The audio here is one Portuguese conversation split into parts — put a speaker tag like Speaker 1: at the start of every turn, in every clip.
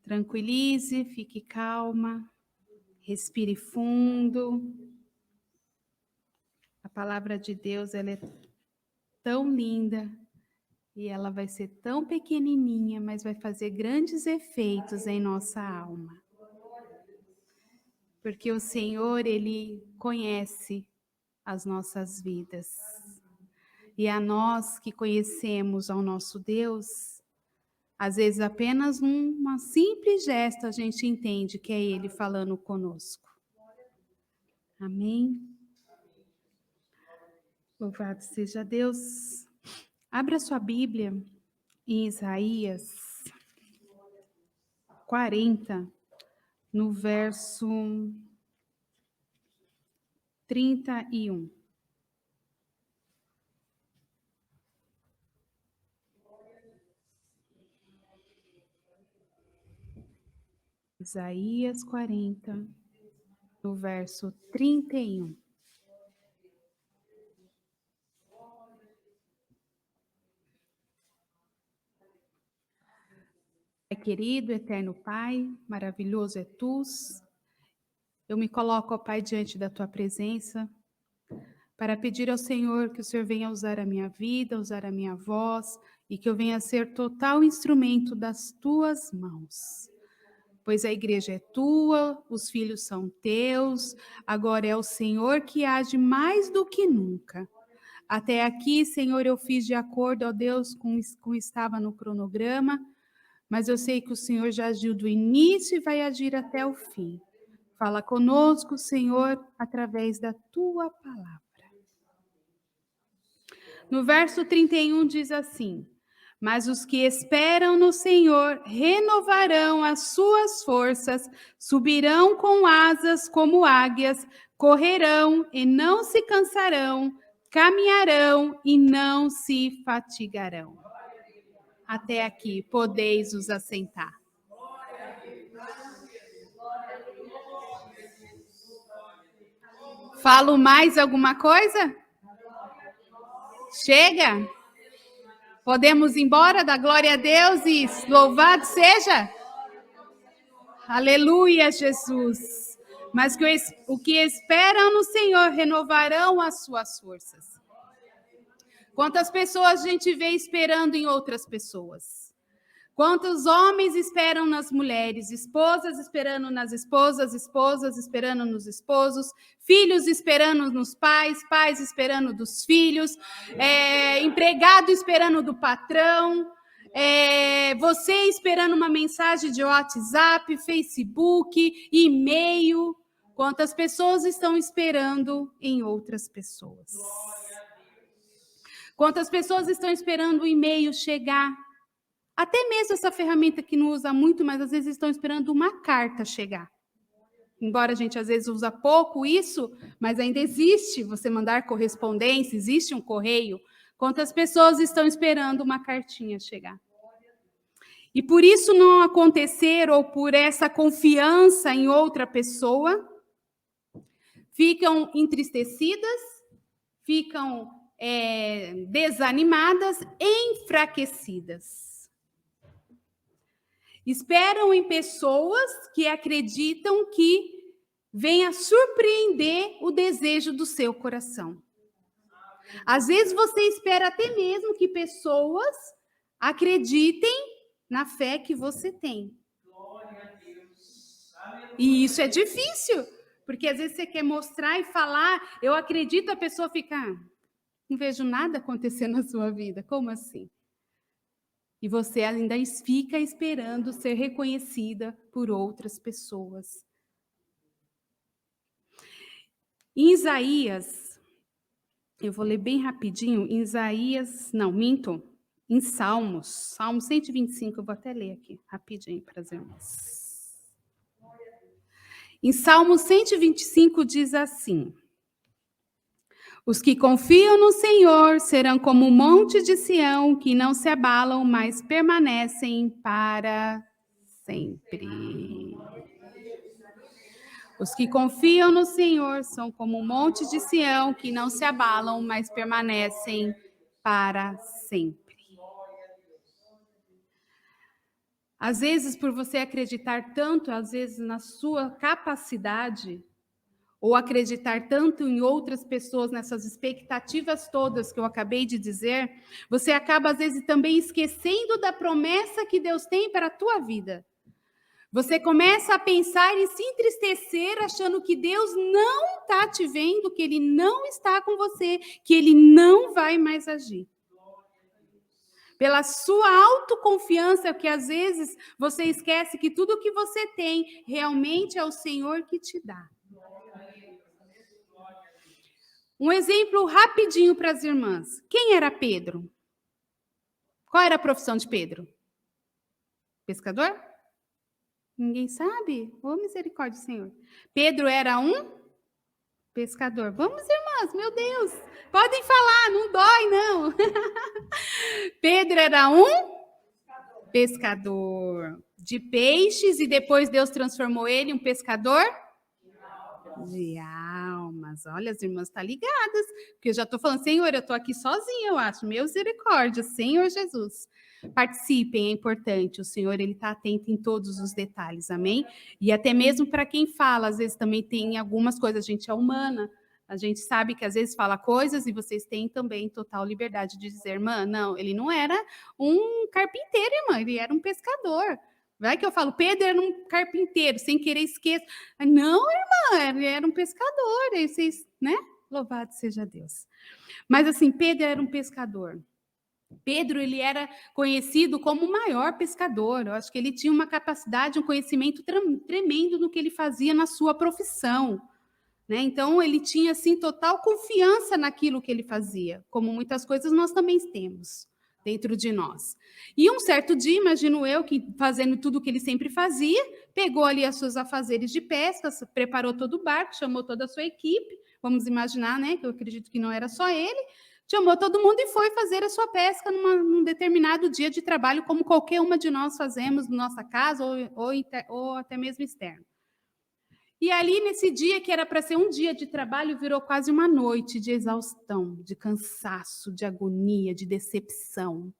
Speaker 1: Tranquilize, fique calma, respire fundo. A palavra de Deus, ela é tão linda e ela vai ser tão pequenininha, mas vai fazer grandes efeitos em nossa alma. Porque o Senhor, Ele conhece as nossas vidas. E a nós que conhecemos ao nosso Deus, às vezes apenas numa simples gesto a gente entende que é Ele falando conosco. Amém? Louvado seja Deus. Abra sua Bíblia em Isaías 40, no verso 31. Isaías 40, no verso 31. Querido, eterno Pai, maravilhoso é Tu. Eu me coloco, ó Pai, diante da Tua presença, para pedir ao Senhor que o Senhor venha usar a minha vida, usar a minha voz, e que eu venha ser total instrumento das Tuas mãos. Pois a igreja é Tua, os filhos são Teus, agora é o Senhor que age mais do que nunca. Até aqui, Senhor, eu fiz de acordo, ó Deus, com estava no cronograma, mas eu sei que o Senhor já agiu do início e vai agir até o fim. Fala conosco, Senhor, através da Tua palavra. No verso 31 diz assim: mas os que esperam no Senhor renovarão as suas forças, subirão com asas como águias, correrão e não se cansarão, caminharão e não se fatigarão. Até aqui, podeis os assentar. Falo mais alguma coisa? Chega? Podemos ir embora? Dar glória a Deus e louvado seja? Aleluia, Jesus. Mas o que esperam no Senhor renovarão as suas forças. Quantas pessoas a gente vê esperando em outras pessoas? Quantos homens esperam nas mulheres, esposas esperando nas esposas, esposas esperando nos esposos, filhos esperando nos pais, pais esperando dos filhos, empregado esperando do patrão, você esperando uma mensagem de WhatsApp, Facebook, e-mail. Quantas pessoas estão esperando em outras pessoas? Quantas pessoas estão esperando o e-mail chegar? Até mesmo essa ferramenta que não usa muito, mas às vezes estão esperando uma carta chegar. Embora a gente às vezes usa pouco isso, mas ainda existe você mandar correspondência, existe um correio. Quantas pessoas estão esperando uma cartinha chegar? E por isso não acontecer, ou por essa confiança em outra pessoa, ficam entristecidas, ficam desanimadas, enfraquecidas. Esperam em pessoas que acreditam que venha surpreender o desejo do seu coração. Às vezes você espera até mesmo que pessoas acreditem na fé que você tem. E isso é difícil, porque às vezes você quer mostrar e falar, eu acredito, a pessoa fica, não vejo nada acontecer na sua vida. Como assim? E você ainda fica esperando ser reconhecida por outras pessoas. Em Isaías, eu vou ler bem rapidinho, em Salmos, Salmo 125, eu vou até ler aqui, rapidinho para as irmãs. Em Salmo 125 diz assim: os que confiam no Senhor serão como o monte de Sião, que não se abalam, mas permanecem para sempre. Os que confiam no Senhor são como o monte de Sião, que não se abalam, mas permanecem para sempre. Às vezes, por você acreditar tanto, às vezes, na sua capacidade, ou acreditar tanto em outras pessoas, nessas expectativas todas que eu acabei de dizer, você acaba, às vezes, também esquecendo da promessa que Deus tem para a tua vida. Você começa a pensar e se entristecer, achando que Deus não está te vendo, que Ele não está com você, que Ele não vai mais agir. Pela sua autoconfiança, que às vezes você esquece que tudo que você tem realmente é o Senhor que te dá. Um exemplo rapidinho para as irmãs. Quem era Pedro? Qual era a profissão de Pedro? Pescador? Ninguém sabe? Ô, misericórdia, Senhor. Pedro era um pescador. Vamos, irmãs, meu Deus. Podem falar, não dói, não. Pedro era um pescador de peixes e depois Deus transformou ele em um pescador de almas. Olha, as irmãs estão ligadas, porque eu já estou falando, Senhor, eu estou aqui sozinha, eu acho. Misericórdia, Senhor Jesus. Participem, é importante. O Senhor, Ele está atento em todos os detalhes, amém? E até mesmo para quem fala, às vezes também tem algumas coisas, a gente é humana, a gente sabe que às vezes fala coisas e vocês têm também total liberdade de dizer, irmã, não, ele não era um carpinteiro, irmã, ele era um pescador. Vai que eu falo, Pedro era um carpinteiro, sem querer esqueço. Não, irmã, ele era um pescador, aí vocês, né? Louvado seja Deus. Mas assim, Pedro era um pescador. Pedro, ele era conhecido como o maior pescador. Eu acho que ele tinha uma capacidade, um conhecimento tremendo no que ele fazia na sua profissão. Né? Então, ele tinha, assim, total confiança naquilo que ele fazia, como muitas coisas nós também temos dentro de nós. E um certo dia, imagino eu, que fazendo tudo o que ele sempre fazia, pegou ali os seus afazeres de pesca, preparou todo o barco, chamou toda a sua equipe, vamos imaginar, né, que eu acredito que não era só ele, chamou todo mundo e foi fazer a sua pesca num determinado dia de trabalho, como qualquer uma de nós fazemos na nossa casa ou até mesmo externo. E ali, nesse dia, que era para ser um dia de trabalho, virou quase uma noite de exaustão, de cansaço, de agonia, de decepção.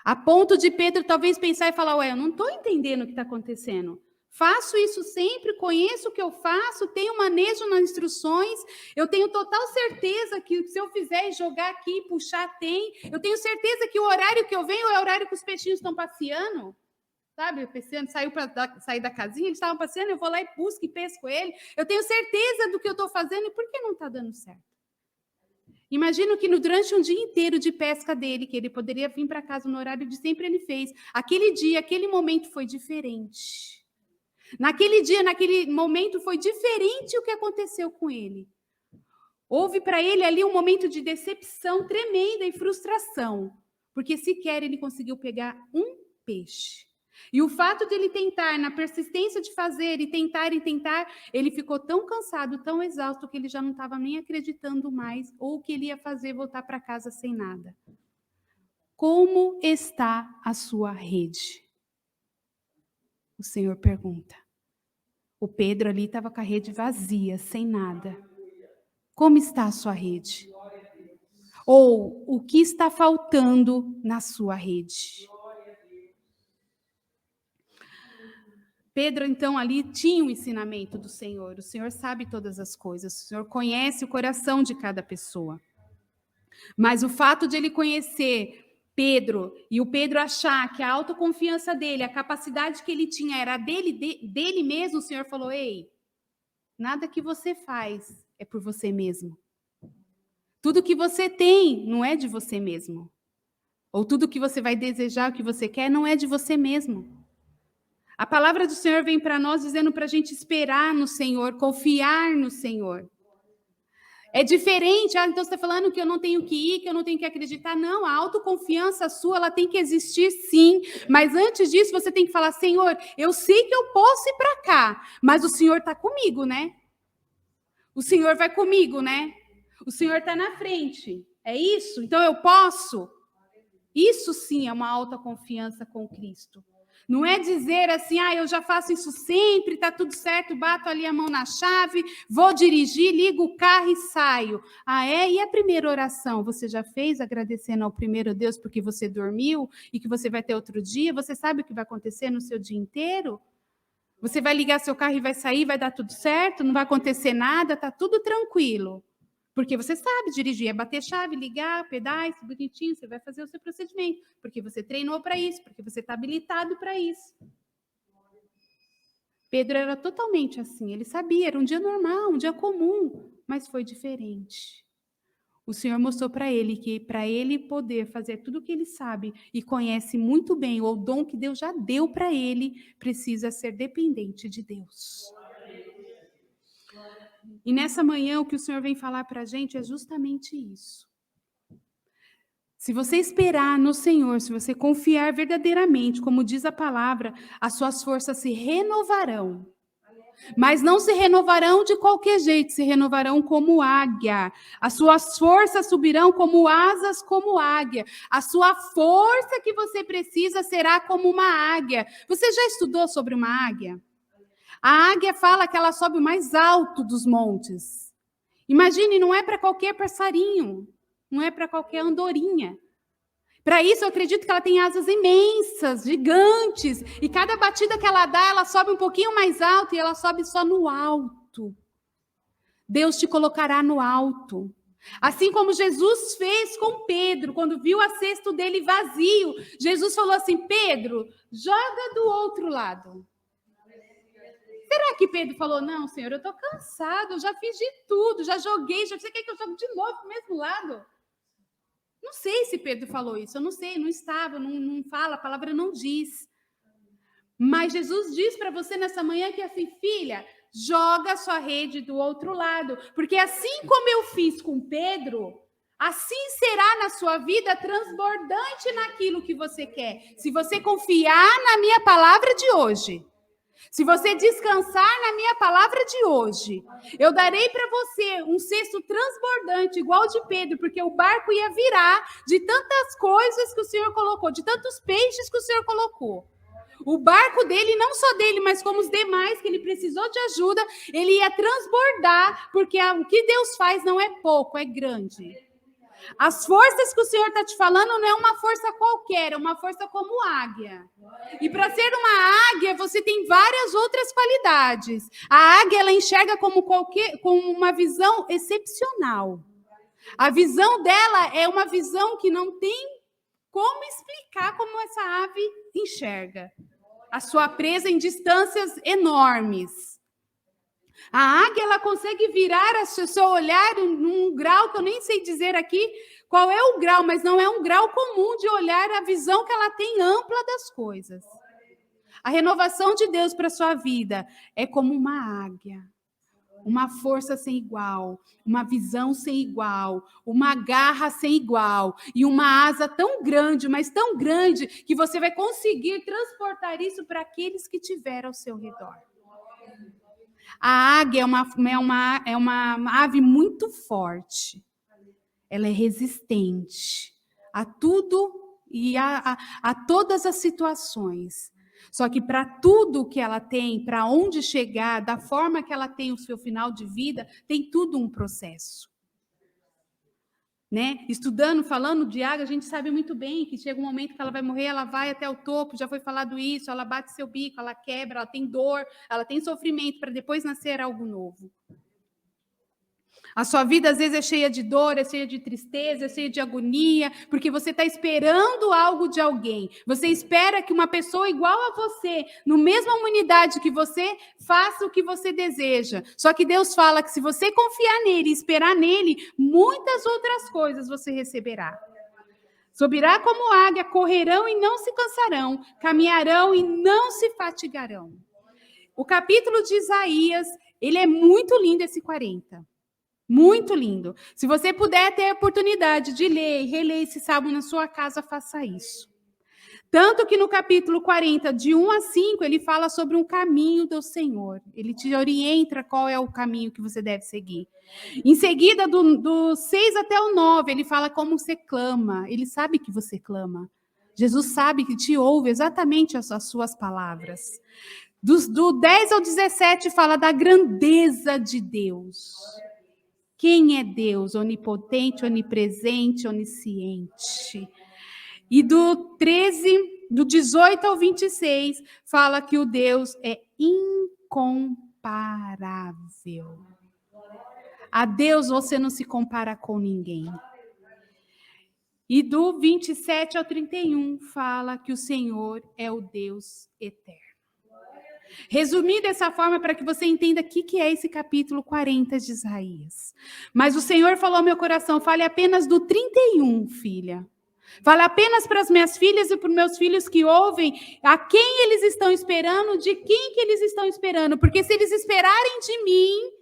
Speaker 1: A ponto de Pedro talvez pensar e falar, ué, eu não estou entendendo o que está acontecendo. Faço isso sempre, conheço o que eu faço, tenho manejo nas instruções, eu tenho total certeza que se eu fizer e jogar aqui, puxar, tem. Eu tenho certeza que o horário que eu venho é o horário que os peixinhos estão passeando. Sabe, o passeando, saiu para sair da casinha, eles estavam passeando, eu vou lá e busco e pesco ele. Eu tenho certeza do que eu estou fazendo e por que não está dando certo? Imagino que durante um dia inteiro de pesca dele, que ele poderia vir para casa no horário de sempre ele fez, aquele dia, aquele momento foi diferente. Naquele dia, naquele momento foi diferente o que aconteceu com ele. Houve para ele ali um momento de decepção tremenda e frustração, porque sequer ele conseguiu pegar um peixe. E o fato de ele tentar, na persistência de fazer e tentar, ele ficou tão cansado, tão exausto, que ele já não estava nem acreditando mais, ou que ele ia fazer voltar para casa sem nada. Como está a sua rede? O Senhor pergunta. O Pedro ali estava com a rede vazia, sem nada. Como está a sua rede? Ou o que está faltando na sua rede? Pedro, então, ali tinha um ensinamento do Senhor. O Senhor sabe todas as coisas. O Senhor conhece o coração de cada pessoa. Mas o fato de ele conhecer Pedro e o Pedro achar que a autoconfiança dele, a capacidade que ele tinha era dele mesmo, o Senhor falou, ei, nada que você faz é por você mesmo. Tudo que você tem não é de você mesmo. Ou tudo que você vai desejar, o que você quer, não é de você mesmo. A palavra do Senhor vem para nós dizendo para a gente esperar no Senhor, confiar no Senhor. É diferente, então você está falando que eu não tenho que ir, que eu não tenho que acreditar. Não, a autoconfiança sua, ela tem que existir sim. Mas antes disso, você tem que falar, Senhor, eu sei que eu posso ir para cá, mas o Senhor está comigo, né? O Senhor vai comigo, né? O Senhor está na frente. É isso? Então eu posso? Isso sim é uma autoconfiança com Cristo. Não é dizer assim, eu já faço isso sempre, está tudo certo, bato ali a mão na chave, vou dirigir, ligo o carro e saio. E a primeira oração? Você já fez agradecendo ao primeiro Deus porque você dormiu e que você vai ter outro dia? Você sabe o que vai acontecer no seu dia inteiro? Você vai ligar seu carro e vai sair, vai dar tudo certo, não vai acontecer nada, está tudo tranquilo. Porque você sabe dirigir, é bater chave, ligar, pedais, bonitinho, você vai fazer o seu procedimento. Porque você treinou para isso, porque você está habilitado para isso. Pedro era totalmente assim, ele sabia, era um dia normal, um dia comum, mas foi diferente. O Senhor mostrou para ele que para ele poder fazer tudo o que ele sabe e conhece muito bem, o dom que Deus já deu para ele, precisa ser dependente de Deus. E nessa manhã, o que o Senhor vem falar para a gente é justamente isso. Se você esperar no Senhor, se você confiar verdadeiramente, como diz a palavra, as suas forças se renovarão. Mas não se renovarão de qualquer jeito, se renovarão como águia. As suas forças subirão como asas como águia. A sua força que você precisa será como uma águia. Você já estudou sobre uma águia? A águia fala que ela sobe o mais alto dos montes. Imagine, não é para qualquer passarinho, não é para qualquer andorinha. Para isso, eu acredito que ela tem asas imensas, gigantes, e cada batida que ela dá, ela sobe um pouquinho mais alto e ela sobe só no alto. Deus te colocará no alto. Assim como Jesus fez com Pedro, quando viu a cesta dele vazio, Jesus falou assim: Pedro, joga do outro lado. Será que Pedro falou, não, Senhor, eu estou cansado, eu já fiz de tudo, já joguei, você quer que eu jogue de novo para o mesmo lado? Não sei se Pedro falou isso, eu não sei, não estava, não fala, a palavra não diz. Mas Jesus diz para você nessa manhã que assim, filha, joga a sua rede do outro lado, porque assim como eu fiz com Pedro, assim será na sua vida transbordante naquilo que você quer. Se você confiar na minha palavra de hoje. Se você descansar na minha palavra de hoje, eu darei para você um cesto transbordante, igual de Pedro, porque o barco ia virar de tantas coisas que o Senhor colocou, de tantos peixes que o Senhor colocou. O barco dele, não só dele, mas como os demais, que ele precisou de ajuda, ele ia transbordar, porque o que Deus faz não é pouco, é grande. As forças que o Senhor está te falando não é uma força qualquer, é uma força como águia. E para ser uma águia, você tem várias outras qualidades. A águia, ela enxerga com uma visão excepcional. A visão dela é uma visão que não tem como explicar como essa ave enxerga. A sua presa em distâncias enormes. A águia, ela consegue virar o seu olhar num grau que eu nem sei dizer aqui qual é o grau, mas não é um grau comum de olhar a visão que ela tem ampla das coisas. A renovação de Deus para a sua vida é como uma águia. Uma força sem igual, uma visão sem igual, uma garra sem igual e uma asa tão grande, mas tão grande, que você vai conseguir transportar isso para aqueles que tiver ao seu redor. A águia é uma ave muito forte. Ela é resistente a tudo e a todas as situações. Só que para tudo que ela tem, para onde chegar, da forma que ela tem o seu final de vida, tem tudo um processo. Né? Estudando, falando de águia, a gente sabe muito bem que chega um momento que ela vai morrer, ela vai até o topo, já foi falado isso, ela bate seu bico, ela quebra, ela tem dor, ela tem sofrimento para depois nascer algo novo. A sua vida, às vezes, é cheia de dor, é cheia de tristeza, é cheia de agonia, porque você está esperando algo de alguém. Você espera que uma pessoa igual a você, na mesma humanidade que você, faça o que você deseja. Só que Deus fala que se você confiar nele, esperar nele, muitas outras coisas você receberá. Subirá como águia, correrão e não se cansarão, caminharão e não se fatigarão. O capítulo de Isaías, ele é muito lindo, esse 40. Muito lindo. Se você puder ter a oportunidade de ler e reler esse salmo na sua casa, faça isso. Tanto que no capítulo 40, de 1 a 5, ele fala sobre um caminho do Senhor. Ele te orienta qual é o caminho que você deve seguir. Em seguida, do 6 até o 9, ele fala como você clama. Ele sabe que você clama. Jesus sabe que te ouve exatamente as suas palavras. Do 10 ao 17 fala da grandeza de Deus. Quem é Deus? Onipotente, onipresente, onisciente. E do 18 ao 26, fala que o Deus é incomparável. A Deus você não se compara com ninguém. E do 27 ao 31, fala que o Senhor é o Deus eterno. Resumir dessa forma para que você entenda o que é esse capítulo 40 de Isaías. Mas o Senhor falou ao meu coração, fale apenas do 31, filha. Fale apenas para as minhas filhas e para os meus filhos que ouvem a quem eles estão esperando, de quem que eles estão esperando. Porque se eles esperarem de mim,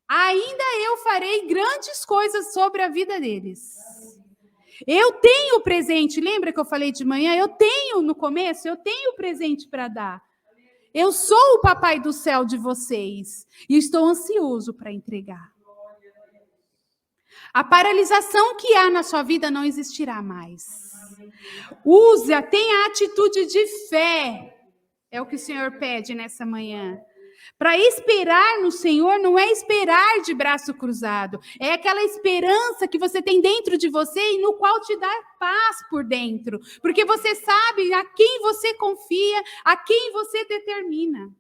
Speaker 1: ainda eu farei grandes coisas sobre a vida deles. Eu tenho presente, lembra que eu falei de manhã? Eu tenho no começo, eu tenho presente para dar. Eu sou o papai do céu de vocês e estou ansioso para entregar. A paralisação que há na sua vida não existirá mais. Tenha a atitude de fé. É o que o Senhor pede nessa manhã. Para esperar no Senhor não é esperar de braço cruzado. É aquela esperança que você tem dentro de você e no qual te dá paz por dentro. Porque você sabe a quem você confia, a quem você determina.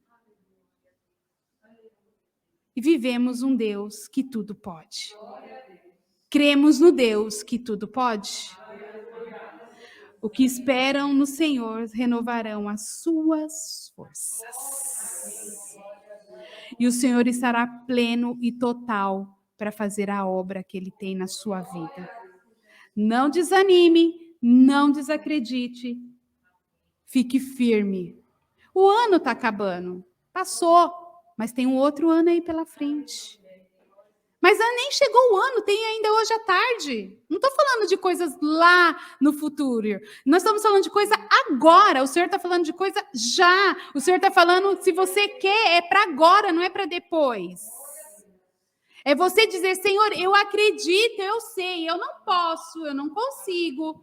Speaker 1: E vivemos um Deus que tudo pode. Cremos no Deus que tudo pode. O que esperam no Senhor renovarão as suas forças. E o Senhor estará pleno e total para fazer a obra que Ele tem na sua vida. Não desanime, não desacredite. Fique firme. O ano está acabando. Passou, mas tem um outro ano aí pela frente. Mas nem chegou o ano, tem ainda hoje à tarde. Não estou falando de coisas lá no futuro. Nós estamos falando de coisa agora. O Senhor está falando de coisa já. O Senhor está falando, se você quer, é para agora, não é para depois. É você dizer, Senhor, eu acredito, eu sei, eu não posso, eu não consigo.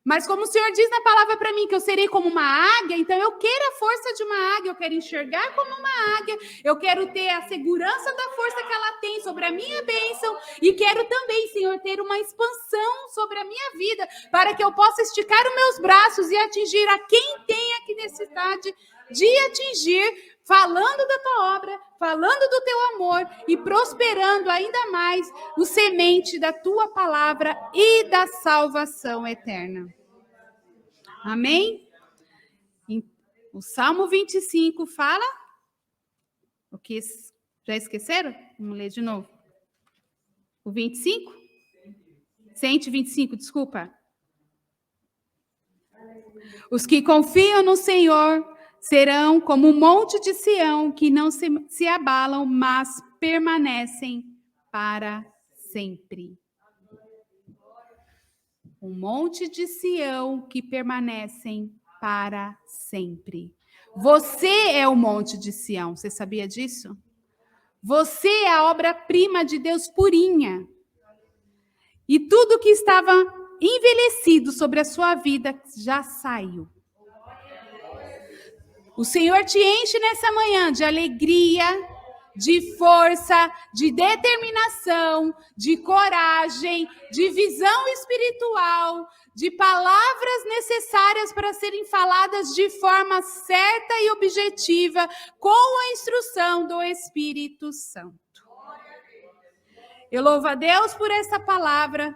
Speaker 1: Mas como o Senhor diz na palavra para mim que eu serei como uma águia, então eu quero a força de uma águia, eu quero enxergar como uma águia, eu quero ter a segurança da força que ela tem sobre a minha bênção e quero também, Senhor, ter uma expansão sobre a minha vida para que eu possa esticar os meus braços e atingir a quem tem aqui necessidade de atingir, falando da tua obra, falando do teu amor e prosperando ainda mais o semente da tua palavra e da salvação eterna. Amém? O Salmo 25 fala... O que? Já esqueceram? Vamos ler de novo. O 25? 125, desculpa. Os que confiam no Senhor serão como um monte de Sião, que não se abalam, mas permanecem para sempre. Um monte de Sião que permanecem para sempre. Você é o monte de Sião, você sabia disso? Você é a obra-prima de Deus purinha. E tudo que estava envelhecido sobre a sua vida já saiu. O Senhor te enche nessa manhã de alegria, de força, de determinação, de coragem, de visão espiritual, de palavras necessárias para serem faladas de forma certa e objetiva, com a instrução do Espírito Santo. Eu louvo a Deus por essa palavra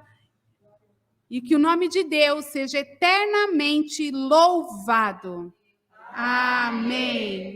Speaker 1: e que o nome de Deus seja eternamente louvado. Amém.